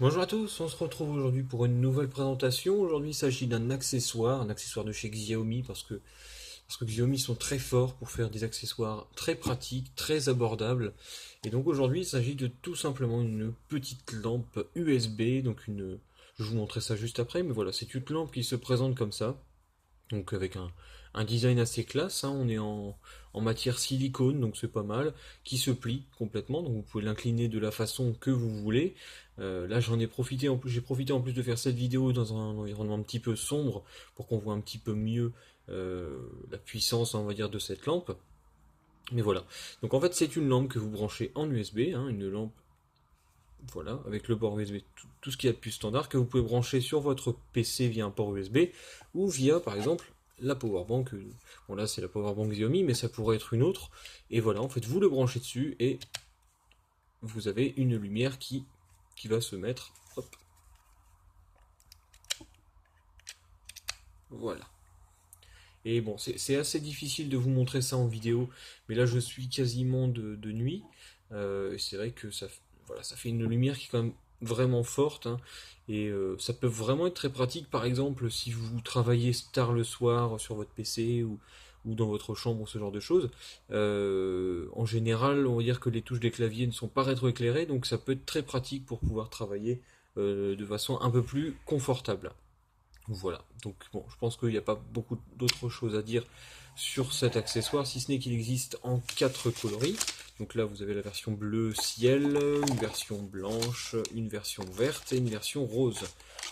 Bonjour à tous, on se retrouve aujourd'hui pour une nouvelle présentation. Aujourd'hui, il s'agit d'un un accessoire de chez Xiaomi parce que Xiaomi sont très forts pour faire des accessoires très pratiques, très abordables. Et donc aujourd'hui, il s'agit de tout simplement une petite lampe USB, je vais vous montrer ça juste après, mais voilà, c'est une lampe qui se présente comme ça. Donc avec un design assez classe, hein, on est en matière silicone, donc c'est pas mal, qui se plie complètement, donc vous pouvez l'incliner de la façon que vous voulez. Là j'en ai profité en plus, j'ai profité en plus de faire cette vidéo dans un environnement un petit peu sombre pour qu'on voit un petit peu mieux la puissance, on va dire, de cette lampe. Mais voilà. Donc en fait c'est une lampe que vous branchez en USB, hein, une lampe, voilà, avec le port USB, tout ce qu'il y a de plus standard, que vous pouvez brancher sur votre PC via un port USB ou via, par exemple, la powerbank. Bon, là, c'est la powerbank Xiaomi, mais ça pourrait être une autre. Et voilà, en fait, vous le branchez dessus et vous avez une lumière qui va se mettre. Hop, voilà. Et bon, c'est assez difficile de vous montrer ça en vidéo, mais là, je suis quasiment de nuit. C'est vrai que voilà, ça fait une lumière qui est quand même vraiment forte, hein, et ça peut vraiment être très pratique, par exemple, si vous travaillez tard le soir sur votre PC ou dans votre chambre, ce genre de choses. En général, on va dire que les touches des claviers ne sont pas rétroéclairées, donc ça peut être très pratique pour pouvoir travailler de façon un peu plus confortable. Voilà, donc bon, je pense qu'il n'y a pas beaucoup d'autres choses à dire sur cet accessoire, si ce n'est qu'il existe en 4 coloris. Donc là, vous avez la version bleu ciel, une version blanche, une version verte et une version rose.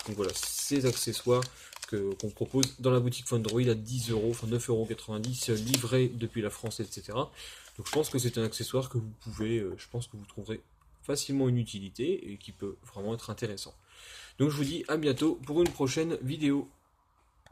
Donc voilà, ces accessoires qu'on propose dans la boutique Fondroid à 10 euros, enfin 9,90 € livrés depuis la France, etc. Donc je pense que c'est un accessoire que vous pouvez, je pense que vous trouverez facilement une utilité et qui peut vraiment être intéressant. Donc je vous dis à bientôt pour une prochaine vidéo.